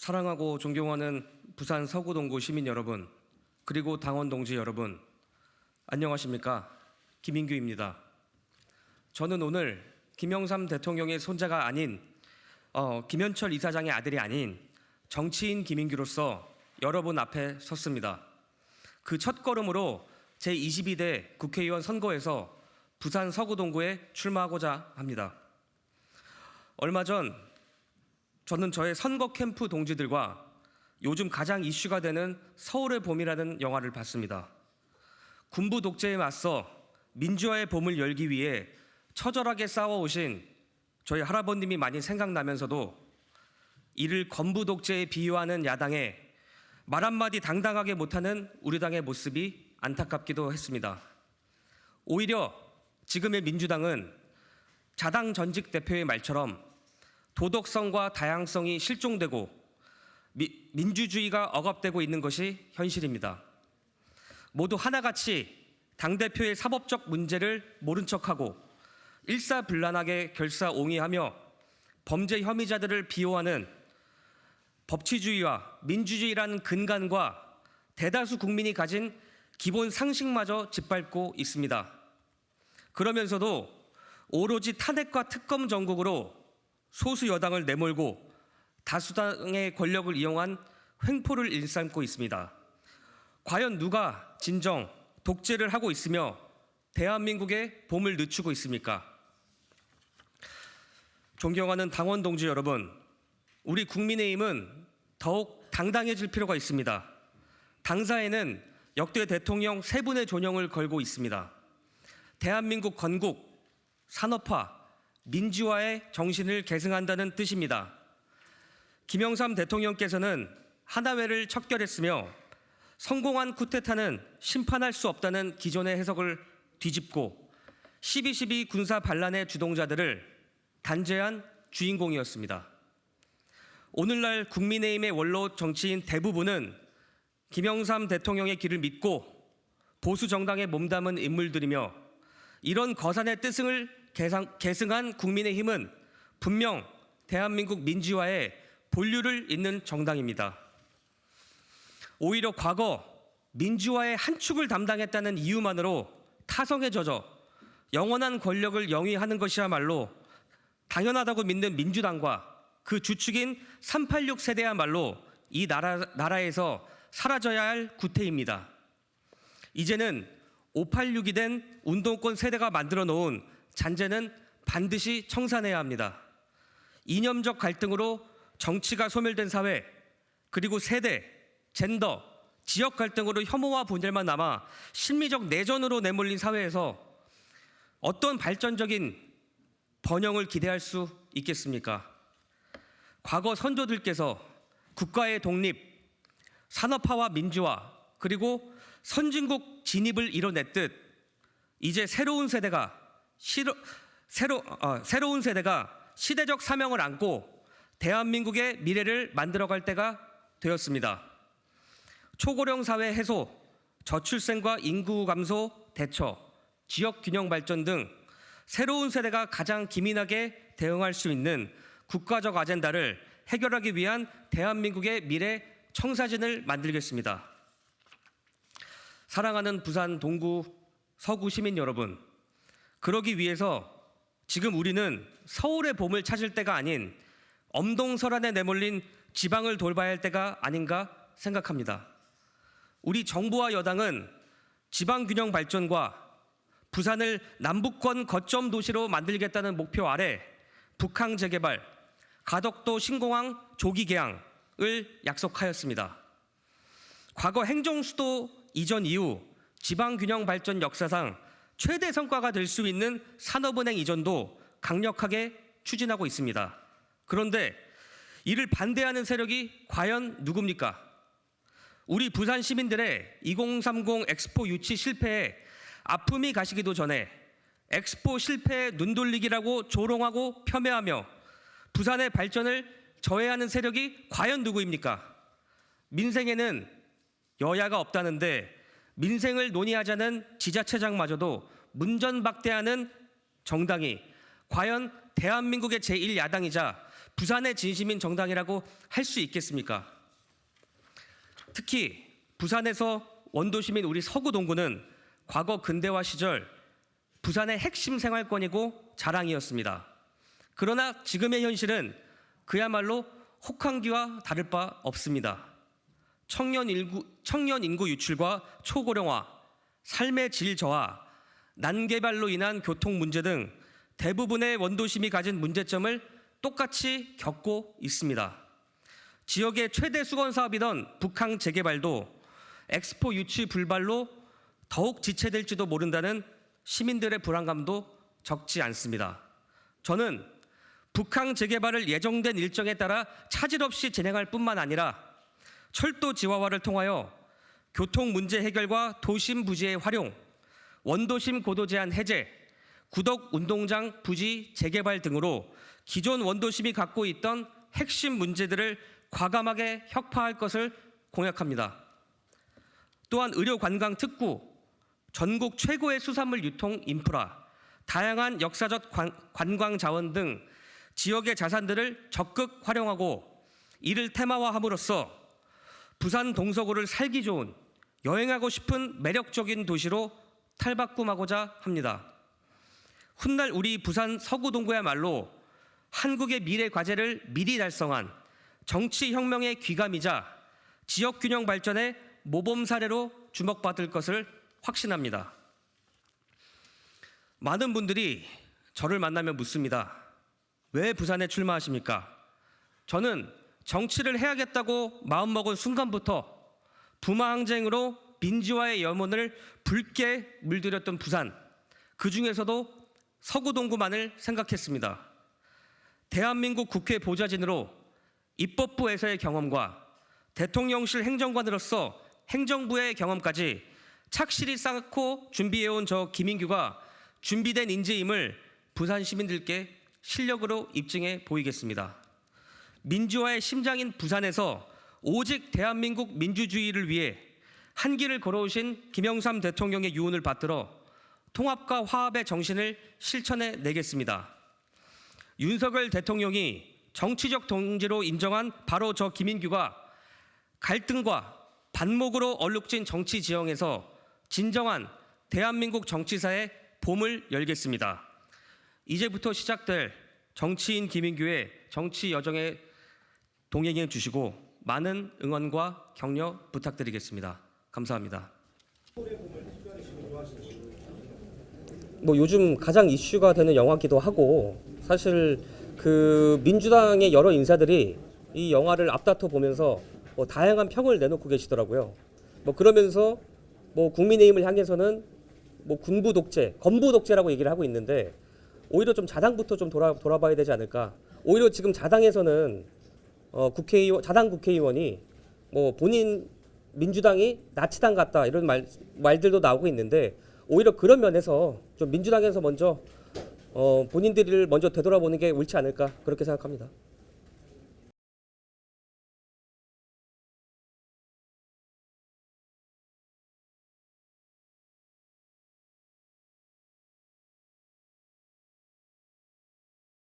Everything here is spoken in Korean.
사랑하고 존경하는 부산 서구동구 시민 여러분, 그리고 당원 동지 여러분, 안녕하십니까? 김인규입니다. 저는 오늘 김영삼 대통령의 손자가 아닌 김현철 이사장의 아들이 아닌 정치인 김인규로서 여러분 앞에 섰습니다. 그 첫걸음으로 제22대 국회의원 선거에서 부산 서구동구에 출마하고자 합니다. 얼마 전 저는 저의 선거 캠프 동지들과 요즘 가장 이슈가 되는 서울의 봄이라는 영화를 봤습니다. 군부 독재에 맞서 민주화의 봄을 열기 위해 처절하게 싸워오신 저희 할아버님이 많이 생각나면서도 이를 건부 독재에 비유하는 야당에 말 한마디 당당하게 못하는 우리 당의 모습이 안타깝기도 했습니다. 오히려 지금의 민주당은 자당 전직 대표의 말처럼 도덕성과 다양성이 실종되고 민주주의가 억압되고 있는 것이 현실입니다. 모두 하나같이 당대표의 사법적 문제를 모른 척하고 일사불란하게 결사옹위하며 범죄 혐의자들을 비호하는 법치주의와 민주주의라는 근간과 대다수 국민이 가진 기본 상식마저 짓밟고 있습니다. 그러면서도 오로지 탄핵과 특검 정국으로 소수 여당을 내몰고 다수당의 권력을 이용한 횡포를 일삼고 있습니다. 과연 누가 진정 독재를 하고 있으며 대한민국의 봄을 늦추고 있습니까? 존경하는 당원 동지 여러분, 우리 국민의힘은 더욱 당당해질 필요가 있습니다. 당사에는 역대 대통령 3분의 존영을 걸고 있습니다. 대한민국 건국, 산업화, 민주화의 정신을 계승한다는 뜻입니다. 김영삼 대통령께서는 하나회를 척결했으며 성공한 쿠데타는 심판할 수 없다는 기존의 해석을 뒤집고 12.12 군사 반란의 주동자들을 단죄한 주인공이었습니다. 오늘날 국민의힘의 원로 정치인 대부분은 김영삼 대통령의 길을 믿고 보수 정당에 몸담은 인물들이며 이런 거산의 뜻을 계승한 국민의힘은 분명 대한민국 민주화에 본류를 잇는 정당입니다. 오히려 과거 민주화의 한 축을 담당했다는 이유만으로 타성에 젖어 영원한 권력을 영위하는 것이야말로 당연하다고 믿는 민주당과 그 주축인 386 세대야말로 이 나라에서 사라져야 할 구태입니다. 이제는 586이 된 운동권 세대가 만들어 놓은 잔재는 반드시 청산해야 합니다. 이념적 갈등으로 정치가 소멸된 사회, 그리고 세대, 젠더, 지역 갈등으로 혐오와 분열만 남아 심리적 내전으로 내몰린 사회에서 어떤 발전적인 번영을 기대할 수 있겠습니까? 과거 선조들께서 국가의 독립, 산업화와 민주화, 그리고 선진국 진입을 이뤄냈듯 이제 새로운 세대가 시대적 사명을 안고 대한민국의 미래를 만들어갈 때가 되었습니다. 초고령 사회 해소, 저출생과 인구 감소 대처, 지역 균형 발전 등 새로운 세대가 가장 기민하게 대응할 수 있는 국가적 아젠다를 해결하기 위한 대한민국의 미래 청사진을 만들겠습니다. 사랑하는 부산 동구 서구 시민 여러분, 그러기 위해서 지금 우리는 서울의 봄을 찾을 때가 아닌 엄동설안에 내몰린 지방을 돌봐야 할 때가 아닌가 생각합니다. 우리 정부와 여당은 지방균형 발전과 부산을 남북권 거점 도시로 만들겠다는 목표 아래 북항 재개발, 가덕도 신공항 조기 개항을 약속하였습니다. 과거 행정수도 이전 이후 지방균형 발전 역사상 최대 성과가 될 수 있는 산업은행 이전도 강력하게 추진하고 있습니다. 그런데 이를 반대하는 세력이 과연 누굽니까? 우리 부산 시민들의 2030 엑스포 유치 실패에 아픔이 가시기도 전에 엑스포 실패에 눈돌리기라고 조롱하고 폄훼하며 부산의 발전을 저해하는 세력이 과연 누구입니까? 민생에는 여야가 없다는데 민생을 논의하자는 지자체장마저도 문전박대하는 정당이 과연 대한민국의 제1야당이자 부산의 진심인 정당이라고 할 수 있겠습니까? 특히 부산에서 원도심인 우리 서구 동구는 과거 근대화 시절 부산의 핵심 생활권이고 자랑이었습니다. 그러나 지금의 현실은 그야말로 혹한기와 다를 바 없습니다. 청년 인구 유출과 초고령화, 삶의 질 저하, 난개발로 인한 교통 문제 등 대부분의 원도심이 가진 문제점을 똑같이 겪고 있습니다. 지역의 최대 수건 사업이던 북항 재개발도 엑스포 유치 불발로 더욱 지체될지도 모른다는 시민들의 불안감도 적지 않습니다. 저는 북항 재개발을 예정된 일정에 따라 차질 없이 진행할 뿐만 아니라 철도 지하화를 통하여 교통 문제 해결과 도심 부지의 활용, 원도심 고도 제한 해제, 구덕 운동장 부지 재개발 등으로 기존 원도심이 갖고 있던 핵심 문제들을 과감하게 혁파할 것을 공약합니다. 또한 의료 관광 특구, 전국 최고의 수산물 유통 인프라, 다양한 역사적 관광 자원 등 지역의 자산들을 적극 활용하고 이를 테마화함으로써 부산 동서구를 살기 좋은 여행하고 싶은 매력적인 도시로 탈바꿈하고자 합니다. 훗날 우리 부산 서구 동구야말로 한국의 미래 과제를 미리 달성한 정치 혁명의 귀감이자 지역 균형 발전의 모범 사례로 주목받을 것을 확신합니다. 많은 분들이 저를 만나며 묻습니다. 왜 부산에 출마하십니까? 저는 정치를 해야겠다고 마음먹은 순간부터 부마항쟁으로 민주화의 염원을 붉게 물들였던 부산, 그 중에서도 서구 동구만을 생각했습니다. 대한민국 국회 보좌진으로 입법부에서의 경험과 대통령실 행정관으로서 행정부의 경험까지 착실히 쌓고 준비해온 저 김인규가 준비된 인재임을 부산 시민들께 실력으로 입증해 보이겠습니다. 민주화의 심장인 부산에서 오직 대한민국 민주주의를 위해 한 길을 걸어오신 김영삼 대통령의 유언을 받들어 통합과 화합의 정신을 실천해 내겠습니다. 윤석열 대통령이 정치적 동지로 인정한 바로 저 김인규가 갈등과 반목으로 얼룩진 정치 지형에서 진정한 대한민국 정치사의 봄을 열겠습니다. 이제부터 시작될 정치인 김인규의 정치 여정에 동행해 주시고 많은 응원과 격려 부탁드리겠습니다. 감사합니다. 요즘 가장 이슈가 되는 영화기도 하고 사실 그 민주당의 여러 인사들이 이 영화를 앞다퉈 보면서 다양한 평을 내놓고 계시더라고요. 그러면서 국민의힘을 향해서는 군부 독재, 건부 독재라고 얘기를 하고 있는데 오히려 좀 자당부터 좀 돌아봐야 되지 않을까. 오히려 지금 자당에서는 자당 국회의원이 본인 민주당이 나치당 같다 이런 말들도 나오고 있는데 오히려 그런 면에서 좀 민주당에서 먼저 본인들을 먼저 되돌아보는 게 옳지 않을까 그렇게 생각합니다.